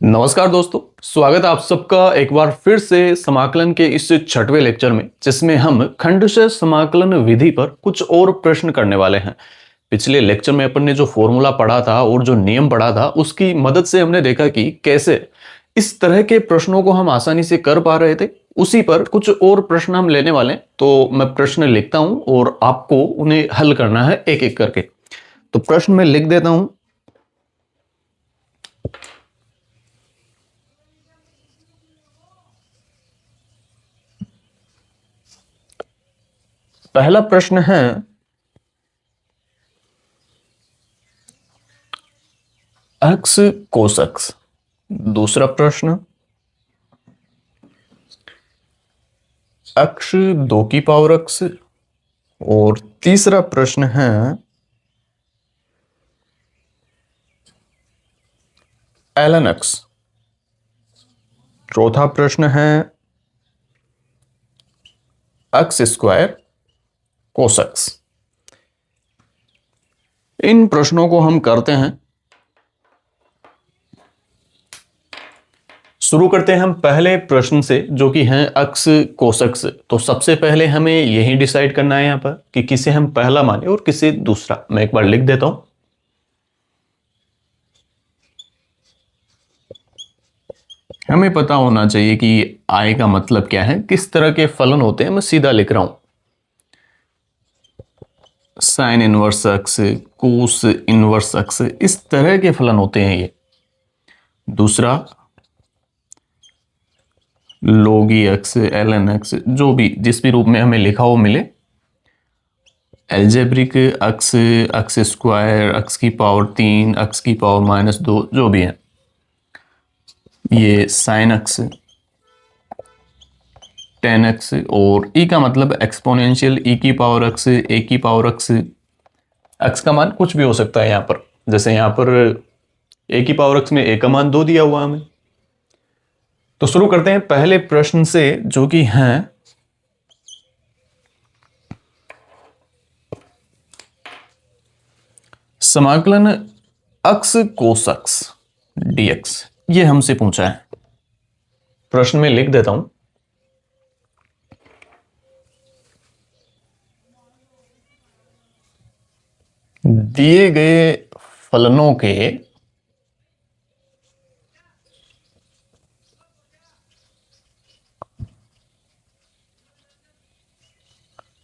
नमस्कार दोस्तों, स्वागत है आप सबका एक बार फिर से समाकलन के इस छठवें लेक्चर में, जिसमें हम खंडशः समाकलन विधि पर कुछ और प्रश्न करने वाले हैं। पिछले लेक्चर में अपन ने जो फॉर्मूला पढ़ा था और जो नियम पढ़ा था, उसकी मदद से हमने देखा कि कैसे इस तरह के प्रश्नों को हम आसानी से कर पा रहे थे। उसी पर कुछ और प्रश्न हम लेने वाले हैं। तो मैं प्रश्न लिखता हूं और आपको उन्हें हल करना है एक एक करके। तो प्रश्न में लिख देता हूं। पहला प्रश्न है x cos x। दूसरा प्रश्न x 2 की पावर x। और तीसरा प्रश्न है ln x। चौथा प्रश्न है x स्क्वायर cos x। इन प्रश्नों को हम करते हैं। शुरू करते हैं हम पहले प्रश्न से, जो कि है x cos x। तो सबसे पहले हमें यही डिसाइड करना है यहां पर कि किसे हम पहला माने और किसे दूसरा। मैं एक बार लिख देता हूं। हमें पता होना चाहिए कि I का मतलब क्या है, किस तरह के फलन होते हैं। मैं सीधा लिख रहा हूं, sine inverse x, cos inverse x, इस तरह के फलन होते हैं ये। दूसरा लोगी एक्स, ln एक्स, जो भी जिस भी रूप में हमें लिखा हो मिले। Algebraic x, x square, x की पावर 3, एक्स की पावर -2, जो भी है। ये साइन एक्स, टेन एक्स, और ई का मतलब एक्सपोनेंशियल, ई की पावर एक्स, ए की पावर एक्स। एक्स का मान कुछ भी हो सकता है यहां पर। जैसे यहां पर ए की पावर एक्स में ए का मान 2 दिया हुआ हमें। तो शुरू करते हैं पहले प्रश्न से, जो कि है समाकलन x cos x dx। ये हमसे पूछा है। प्रश्न में लिख देता हूं, दिए गए फलनों के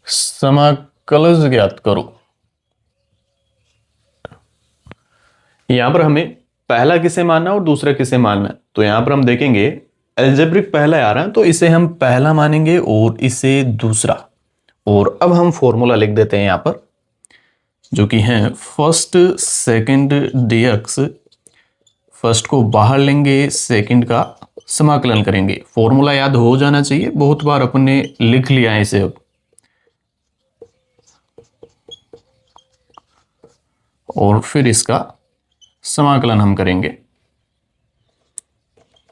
समाकलन ज्ञात करो। यहां पर हमें पहला किसे मानना है और दूसरा किसे मानना है। तो यहां पर हम देखेंगे एल्जेब्रिक पहला आ रहा है, तो इसे हम पहला मानेंगे और इसे दूसरा। और अब हम फॉर्मूला लिख देते हैं यहां पर, जो कि है फर्स्ट सेकंड dx। फर्स्ट को बाहर लेंगे, सेकंड का समाकलन करेंगे। फॉर्मूला याद हो जाना चाहिए, बहुत बार अपन ने लिख लिया है इसे अब। और फिर इसका समाकलन हम करेंगे।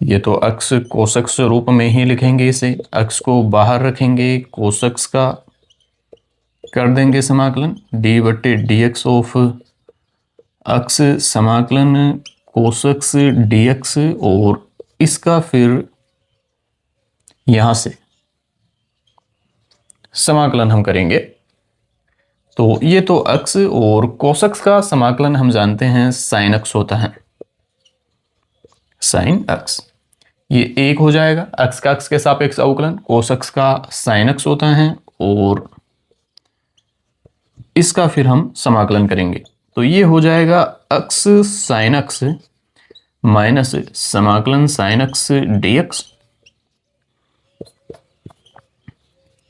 ये तो x cos x रूप में ही लिखेंगे इसे। x को बाहर रखेंगे, cos x का कर देंगे समाकलन, d/dx ऑफ x समाकलन cos x dx। और इसका फिर यहां से समाकलन हम करेंगे। तो ये तो x और cos x का समाकलन हम जानते हैं sin x होता है, sin x। ये एक हो जाएगा, x का x के सापेक्ष अवकलन cos x का sin x होता है। और इसका फिर हम समाकलन करेंगे, तो ये हो जाएगा x sin x माइनस समाकलन sin x dx।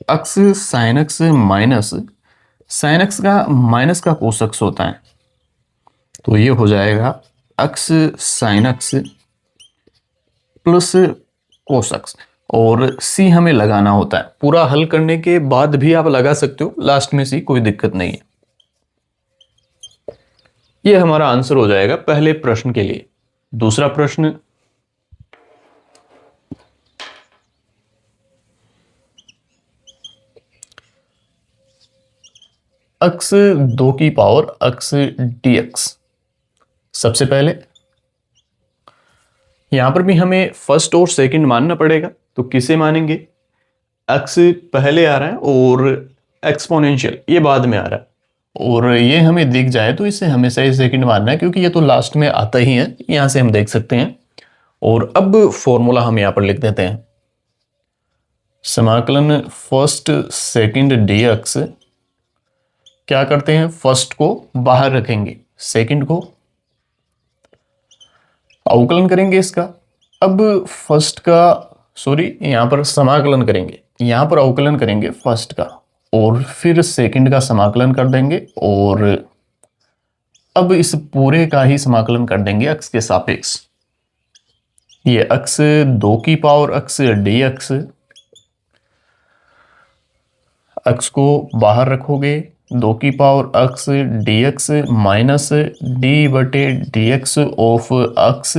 x sin x minus sin x का माइनस का cos x होता है, तो ये हो जाएगा x sin x plus cos x। और c हमें लगाना होता है। पूरा हल करने के बाद भी आप लगा सकते हो, लास्ट में c, कोई दिक्कत नहीं है। ये हमारा आंसर हो जाएगा पहले प्रश्न के लिए। दूसरा प्रश्न, x 2 की पावर x dx। सबसे पहले यहां पर भी हमें फर्स्ट और सेकंड मानना पड़ेगा, तो किसे मानेंगे? एक्स पहले आ रहा है और एक्सपोनेंशियल ये बाद में आ रहा है, और ये हमें दिख जाए तो इसे हमेशा ही सेकंड मानना है, क्योंकि ये तो लास्ट में आता ही है, यहां से हम देख सकते हैं। और अब फॉर्मूला हम यहां पर लिख देते हैं, समाकलन फर्स्ट सेकंड dx, क्या करते हैं, फर्स्ट को बाहर रखेंगे, सेकंड को अवकलन करेंगे इसका। अब फर्स्ट का, सॉरी, यहां पर समाकलन करेंगे, यहां पर अवकलन करेंगे फर्स्ट का, और फिर सेकंड का समाकलन कर देंगे, और अब इस पूरे का ही समाकलन कर देंगे अक्ष के सापेक्ष। ये अक्ष 2 की पावर अक्ष dx, अक्ष को बाहर रखोगे, 2 की पावर अक्ष dx माइनस d/dx ऑफ अक्ष,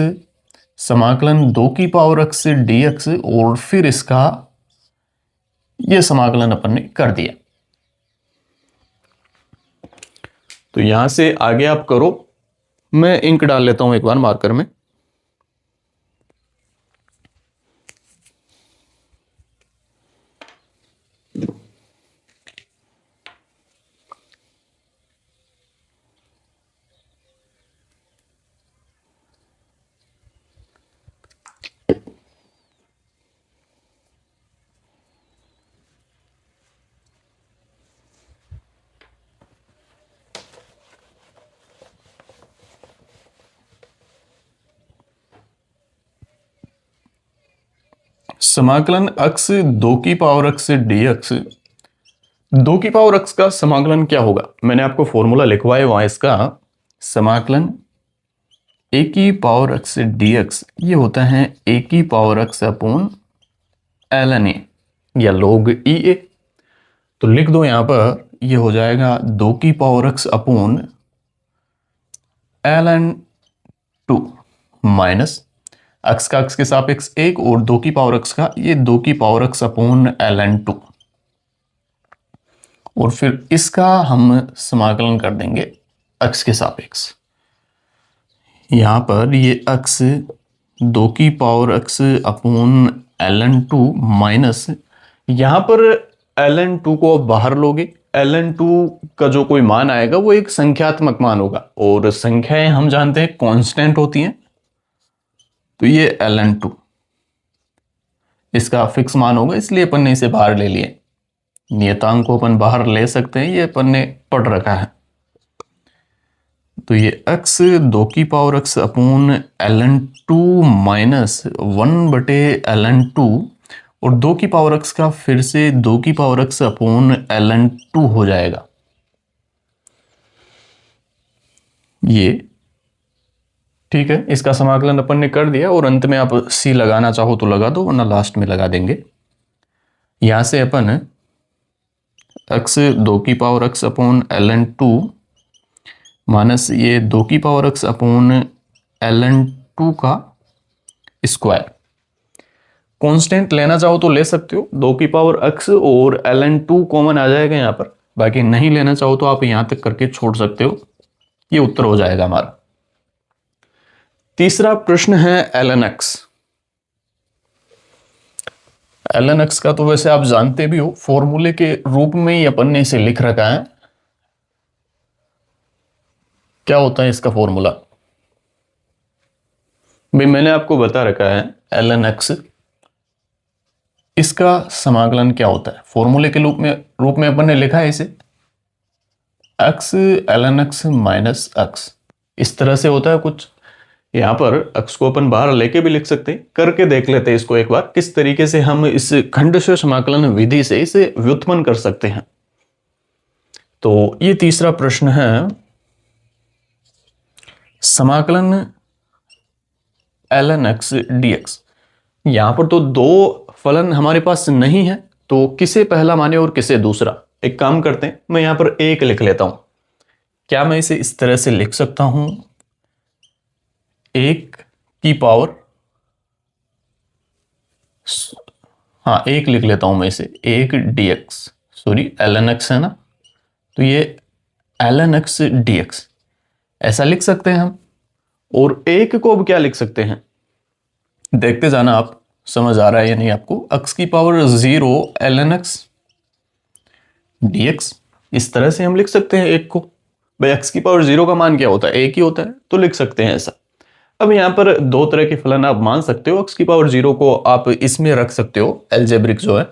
समाकलन 2 की पावर अक्ष dx, और फिर इसका ये समाकलन अपन ने कर दिया। तो यहां से आगे आप करो, मैं इंक डाल लेता हूं एक बार मार्कर में। समाकलन अक्ष 2 की पावर अक्ष dx, 2 की पावर अक्ष का समाकलन क्या होगा, मैंने आपको फॉर्मूला लिखवाया वहां इसका, समाकलन a की पावर अक्ष dx ये होता है a की पावर अक्ष अपॉन ln a या log EA। तो लिख दो यहां पर, ये हो जाएगा 2 की पावर अक्ष अपॉन ln2 माइनस अक्ष का अक्ष के सापेक्ष 1 और 2 की पावर अक्ष का, ये 2 की पावर अक्ष अपॉन ln2, और फिर इसका हम समाकलन कर देंगे अक्ष के सापेक्ष। यहां पर ये अक्ष 2 की पावर अक्ष अपॉन ln2 माइनस, यहां पर ln2 को आप बाहर लोगे, ln2 का जो कोई मान आएगा वो एक संख्यात्मक मान होगा, और संख्याएं हम जानते हैं कांस्टेंट होती हैं, तो ये ln2 इसका फिक्स मान होगा, इसलिए अपन ने इसे बाहर ले लिए। नियतांक को अपन बाहर ले सकते हैं, ये अपन ने पढ़ रखा है। तो ये x 2 की power x upon ln2 minus 1/ln2, और 2 की पावर x का फिर से 2 की पावर x अपॉन ln2 हो जाएगा। ये ठीक है, इसका समाकलन अपन ने कर दिया, और अंत में आप c लगाना चाहो तो लगा दो, वरना लास्ट में लगा देंगे। यहां से अपन x 2 की power x upon ln2 minus ये 2 की पावर x अपॉन ln2 का स्क्वायर, कांस्टेंट लेना चाहो तो ले सकते हो, 2 की पावर x और ln2 कॉमन आ जाएगा यहां पर, बाकी नहीं लेना चाहो तो आप यहां तक करके छोड़ सकते हो। ये उत्तर हो जाएगा हमारा। तीसरा प्रश्न है ln x। ln x का तो वैसे आप जानते भी हो, फॉर्मूले के रूप में ही अपन ने इसे लिख रखा है। क्या होता है इसका फॉर्मूला, भाई मैंने आपको बता रखा है ln x, इसका समाकलन क्या होता है, फॉर्मूले के रूप में अपन ने लिखा है इसे x ln x minus x, इस तरह से होता है कुछ। यहां पर x को अपन बाहर लेके भी लिख सकते हैं, करके देख लेते हैं इसको एक बार, किस तरीके से हम इस खंडशः समाकलन विधि से इसे व्युत्पन्न कर सकते हैं। तो ये तीसरा प्रश्न है, समाकलन ln x dx। यहां पर तो दो फलन हमारे पास नहीं है, तो किसे पहला माने और किसे दूसरा। एक काम करते हैं, मैं यहां पर एक लिख लेता हूं। क्या मैं इसे इस तरह से लिख सकता हूं, 1 की पावर, हाँ 1 लिख लेता हूं मैं इसे, 1 dx, सॉरी ln x है ना, तो ये ln x dx ऐसा लिख सकते हैं हम। और 1 को अब क्या लिख सकते हैं, देखते जाना आप, समझ आ रहा है या नहीं आपको। x की पावर 0 ln x dx, इस तरह से हम लिख सकते हैं एक को। भाई x की पावर 0 का मान क्या होता है, एक ही होता है, तो लिख सकते हैं ऐसा। अब यहाँ पर दो तरह के फलन आप मान सकते हो। x की पावर 0 को आप इसमें रख सकते हो, एल्जेब्रिक जो है,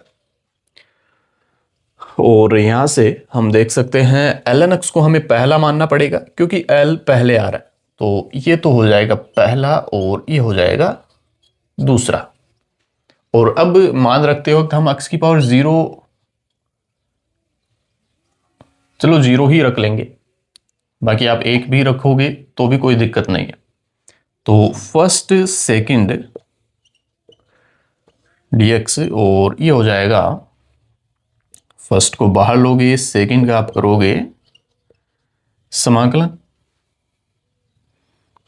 और यहां से हम देख सकते हैं ln x को हमें पहला मानना पड़ेगा क्योंकि l पहले आ रहा है, तो ये तो हो जाएगा पहला और ये हो जाएगा दूसरा। और अब मान रखते वक्त हम x की पावर 0, चलो 0 ही रख लेंगे, बाकी आप एक भी रखोगे तो भी कोई दिक्कत नहीं है। तो फर्स्ट सेकंड dx, और ये हो जाएगा, फर्स्ट को बाहर लोगे, सेकंड का आप करोगे समाकलन,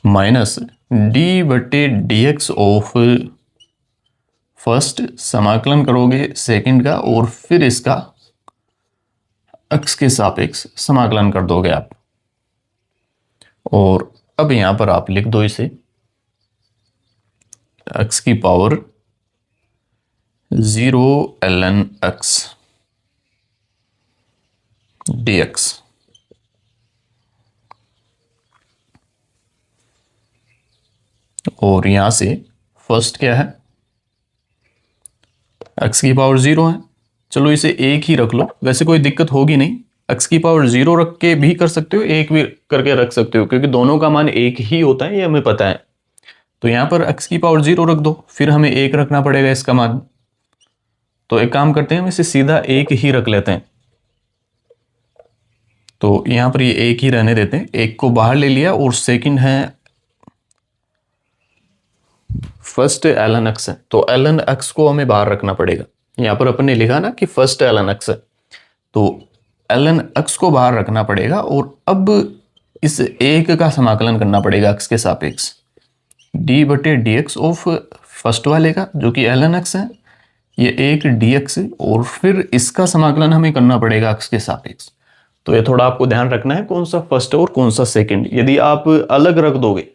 माइनस डी बटे डी एक्स ऑफ फर्स्ट, समाकलन करोगे सेकंड का, और फिर इसका x के सापेक्ष समाकलन कर दोगे आप। और अब यहां पर आप लिख दो इसे x की पावर 0 ln x dx। और यहां से फर्स्ट क्या है, x की पावर 0 है, चलो इसे एक ही रख लो, वैसे कोई दिक्कत होगी नहीं। x की पावर 0 रख के भी कर सकते हो, एक भी करके रख सकते हो, क्योंकि दोनों का मान एक ही होता है, ये हमें पता है। तो यहां पर x की पावर 0 रख दो, फिर हमें एक रखना पड़ेगा इसका मान। तो एक काम करते हैं, हम इसे सीधा एक ही रख लेते हैं। तो यहां पर ये एक ही रहने देते हैं, एक को बाहर ले लिया, और सेकंड है फर्स्ट ln x है, तो ln x को हमें बाहर रखना पड़ेगा। यहां पर अपन ने लिखा ना कि फर्स्ट ln x है, तो ln x को बाहर रखना पड़ेगा। और अब इस एक का समाकलन करना पड़ेगा x के सापेक्ष, d बटे डी एक्स ऑफ फर्स्ट वाले का जो कि ln x है, ये एक dx, और फिर इसका समाकलन हमें करना पड़ेगा x के सापेक्ष। तो ये थोड़ा आपको ध्यान रखना है कौन सा फर्स्ट और कौन सा सेकंड। यदि आप अलग रख दोगे,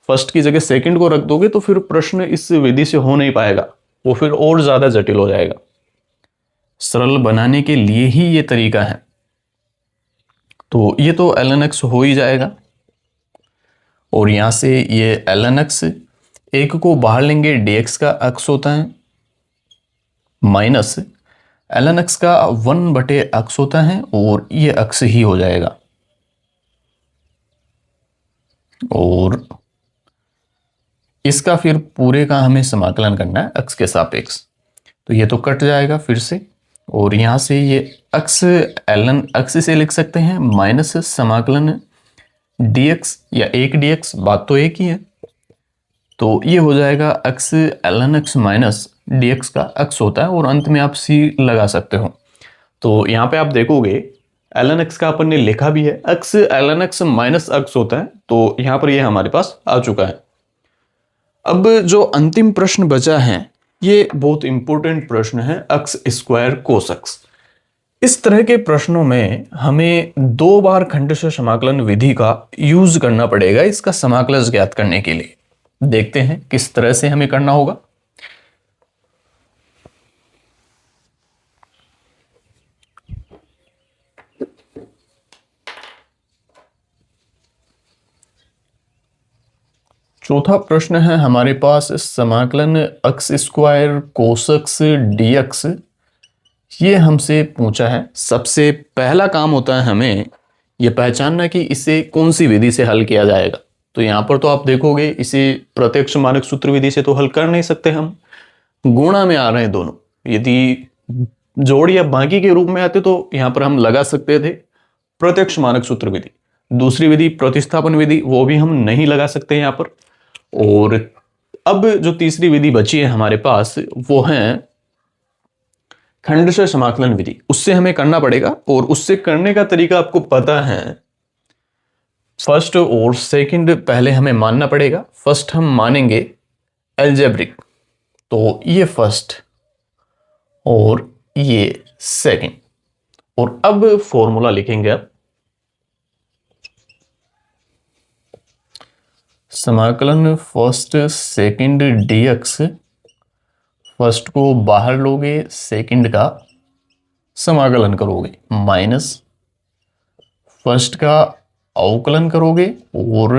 फर्स्ट की जगह सेकंड को रख दोगे, तो फिर प्रश्न इस विधि से हो नहीं पाएगा, वो फिर और ज्यादा जटिल हो जाएगा। सरल बनाने के लिए ही ये तरीका है। तो ये तो ln x हो ही जाएगा, और यहां से ये ln x, एक को बाहर लेंगे, dx का x होता है, माइनस ln x का 1 बटे x होता है, और ये x ही हो जाएगा। और इसका फिर पूरे का हमें समाकलन करना है x के सापेक्ष, तो ये तो कट जाएगा फिर से। और यहां से ये x ln x से लिख सकते हैं, माइनस समाकलन dx या एक dx, बात तो एक ही है। तो ये हो जाएगा x ln x minus dx का x होता है, और अंत में आप c लगा सकते हो। तो यहाँ पे आप देखोगे ln x का अपन ने लिखा भी है, x ln x minus x होता है, तो यहाँ पर ये हमारे पास आ चुका है। अब जो अंतिम प्रश्न बचा है, ये बहुत इंपॉर्टेंट प्रश्न है, x स्क्वायर कोस x। इस तरह के प्रश्नों में हमें दो बार खंडशः समाकलन विधि का यूज करना पड़ेगा इसका समाकलन ज्ञात करने के लिए। देखते हैं किस तरह से हमें करना होगा। चौथा प्रश्न है हमारे पास, समाकलन x स्क्वायर कोस x dx, ये हमसे पूछा है। सबसे पहला काम होता है हमें यह पहचानना कि इसे कौन सी विधि से हल किया जाएगा। तो यहां पर तो आप देखोगे इसे प्रत्यक्ष मानक सूत्र विधि से तो हल कर नहीं सकते, हम गुणा में आ रहे हैं दोनों। यदि जोड़ या बाकी के रूप में आते तो यहां पर हम लगा सकते थे प्रत्यक्ष मानक सूत्र विधि। दूसरी विधि प्रतिस्थापन विधि, वो भी हम नहीं लगा सकते यहां पर। और अब जो तीसरी विधि बची है हमारे पास, वो है खंडशः समाकलन विधि। उससे हमें करना पड़ेगा, और उससे करने का तरीका आपको पता है। फर्स्ट और सेकंड पहले हमें मानना पड़ेगा। फर्स्ट हम मानेंगे एल्जेब्रिक, तो ये फर्स्ट और ये सेकंड। और अब फॉर्मूला लिखेंगे आप। समाकलन फर्स्ट सेकंड dx, फर्स्ट को बाहर लोगे, सेकंड का समाकलन करोगे, माइनस फर्स्ट का अवकलन करोगे और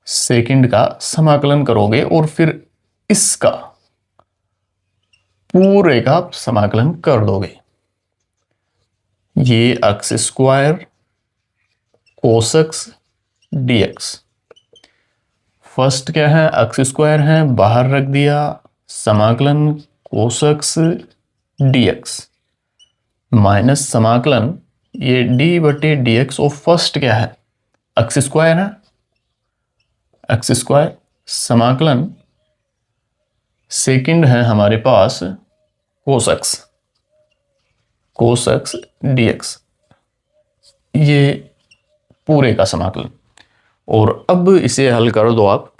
सेकंड का समाकलन करोगे और फिर इसका पूरे का समाकलन कर दोगे। ये x square cos x dx, first क्या है, एक्स स्क्वायर है, बाहर रख दिया, समाकलन कोस एक्स dx माइनस समाकलन ये d/dx और फर्स्ट क्या है, एक्स स्क्वायर है, एक्स स्क्वायर समाकलन सेकंड है हमारे पास कोस एक्स dx, ये पूरे का समाकलन। और अब इसे हल कर दो आप।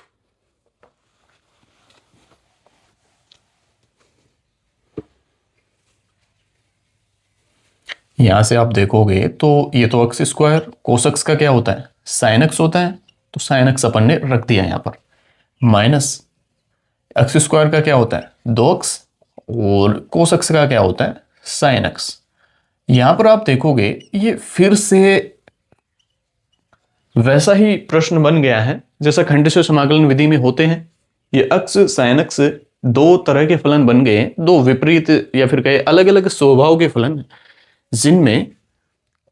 यहां से आप देखोगे तो ये तो एक्स स्क्वायर कोस एक्स का क्या होता है, साइन एक्स होता है, तो साइन एक्स अपन ने रख दिया यहां पर, माइनस एक्स स्क्वायर का क्या होता है 2x और कोस एक्स का क्या होता है साइन एक्स। यहां पर आप देखोगे ये फिर से वैसा ही प्रश्न बन गया है जैसा खंडित समाकलन विधि में होते हैं। ये एक्स साइन एक्स दो तरह के फलन बन गए हैं, दो विपरीत या फिर कहे अलग अलग स्वभाव के फलन, जिनमें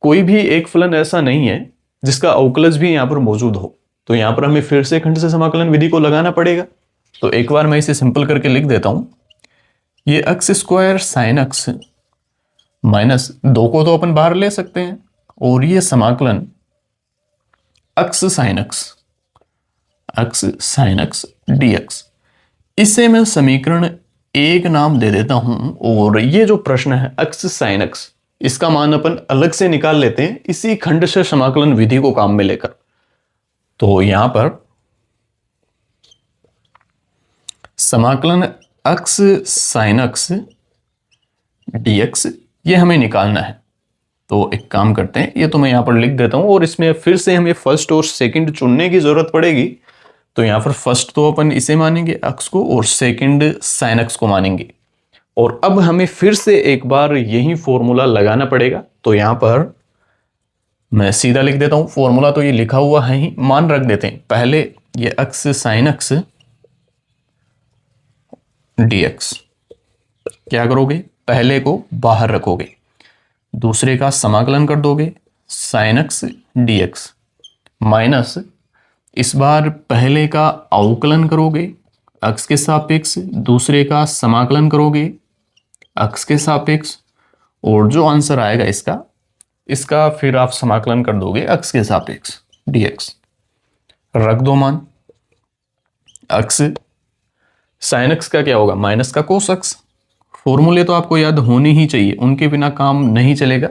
कोई भी एक फलन ऐसा नहीं है जिसका अवकलज भी यहां पर मौजूद हो। तो यहां पर हमें फिर से खंडित समाकलन विधि को लगाना पड़ेगा। तो एक बार मैं इसे सिंपल करके लिख देता हूं। ये x square sine x minus दो को तो अपन बाहर ले सकते हैं, और ये समाकलन एक्स साइन एक्स dx, इसे मैं समीकरण एक नाम दे देता हूं। और ये जो प्रश्न है एक्स साइन एक्स, इसका मान अपन अलग से निकाल लेते हैं इसी खंडित समाकलन विधि को काम में लेकर। तो यहां पर समाकलन एक्स साइन एक्स dx ये हमें निकालना है। तो एक काम करते हैं, ये तो मैं यहां पर लिख देता हूं, और इसमें फिर से हमें फर्स्ट और सेकंड चुनने की जरूरत पड़ेगी। तो यहां पर फर्स्ट तो अपन इसे मानेंगे एक्स को, और सेकंड साइन एक्स को मानेंगे। और अब हमें फिर से एक बार यही फॉर्मूला लगाना पड़ेगा। तो यहां पर मैं सीधा लिख देता हूं, फॉर्मूला तो ये लिखा हुआ है ही, मान रख देते हैं। पहले ये एक्स साइन एक्स dx, क्या करोगे, पहले को बाहर रखोगे, दूसरे का समाकलन कर दोगे साइन एक्स dx, माइनस इस बार पहले का अवकलन करोगे एक्स के सापेक्ष, दूसरे का समाकलन करोगे एक्स के सापेक्ष, और जो आंसर आएगा इसका फिर आप समाकलन कर दोगे एक्स के सापेक्ष dx। रख दो मान, एक्स साइन एक्स का क्या होगा, माइनस का कोस एक्स। फॉर्मूले तो आपको याद होने ही चाहिए, उनके बिना काम नहीं चलेगा।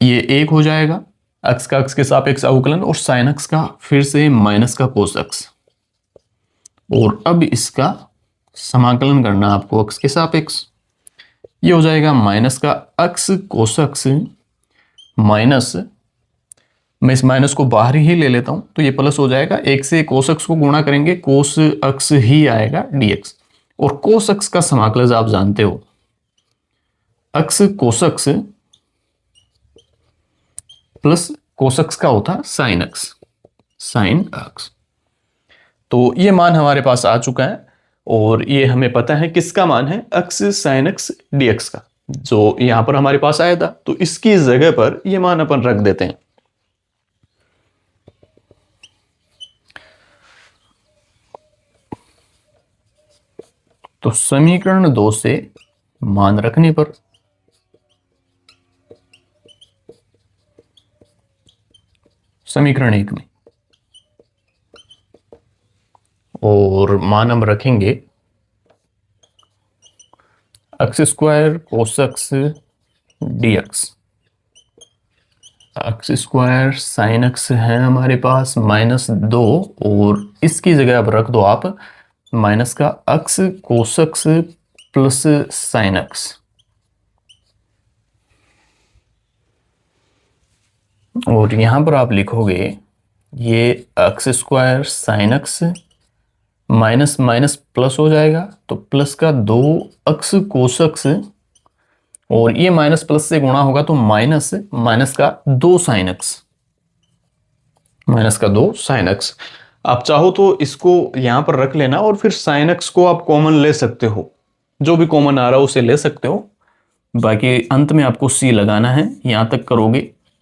ये एक हो जाएगा, एक्स का एक्स के सापेक्ष अवकलन, और साइन एक्स का फिर से माइनस का कोस एक्स। और अब इसका समाकलन करना आपको एक्स के सापेक्ष, ये हो जाएगा माइनस का एक्स कोस एक्स माइनस, मैं इस माइनस को बाहर ही ले लेता हूं तो ये प्लस हो जाएगा, एक से कोस एक्स को गुणा करेंगे कोस एक्स ही आएगा dx। और कोस एक्स का समाकलन आप जानते हो, x cos x plus cos x का होता साइन एक्स। तो ये मान हमारे पास आ चुका है, और ये हमें पता है किसका मान है, एक्स साइन एक्स dx का, जो यहां पर हमारे पास आया था। तो इसकी जगह पर ये मान अपन रख देते हैं। तो समीकरण 2 से मान रखने पर समीकरण 1 में, और मान हम रखेंगे x square cos x dx, x square sine x है हमारे पास -2, और इसकी जगह अब रख दो आप माइनस का x cos x plus sine x. और यहां पर आप लिखोगे ये x square sine x minus minus plus हो जाएगा, तो प्लस का 2x कोस एक्स, और ये माइनस प्लस से गुणा होगा तो माइनस माइनस का 2 साइन एक्स, माइनस का 2 साइन एक्स। आप चाहो तो इसको यहां पर रख लेना और फिर साइन एक्स को आप कॉमन ले सकते हो, जो भी कॉमन आ रहा हो उसे ले सकते हो। बाकी अंत में आपको सी लगाना है, यहां तक करोगे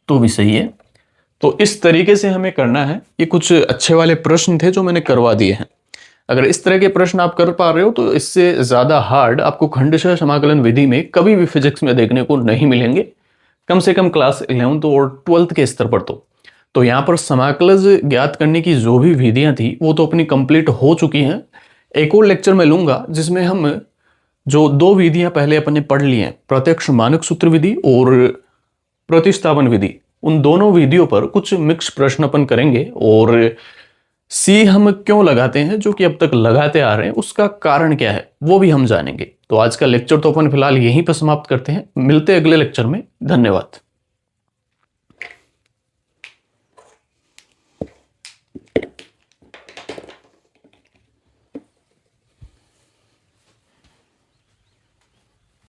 तो भी सही है। तो इस तरीके से हमें करना है। ये कुछ अच्छे वाले प्रश्न थे जो मैंने करवा दिए हैं। अगर इस तरह के प्रश्न आप कर पा रहे हो तो इससे ज्यादा हार्ड आपको खंडशः समाकलन विधि में कभी भी फिजिक्स में देखने को नहीं मिलेंगे, कम से कम क्लास 11th और 12th के स्तर पर। तो यहाँ पर समाकलन ज्ञात करने की जो भी विधियां थी वो तो अपनी कंप्लीट हो चुकी हैं। एक और लेक्चर में लूंगा जिसमें हम जो दो विधियां पहले अपने पढ़ ली हैं, प्रत्यक्ष मानक सूत्र विधि और प्रतिस्थापन विधि, उन दोनों विधियों पर कुछ मिक्स प्रश्न अपन करेंगे। और सी हम क्यों लगाते हैं, जो कि अब तक लगाते आ रहे हैं, उसका कारण क्या है वो भी हम जानेंगे। तो आज का लेक्चर तो अपन फिलहाल यहीं पर समाप्त करते हैं, मिलते हैं अगले लेक्चर में। धन्यवाद।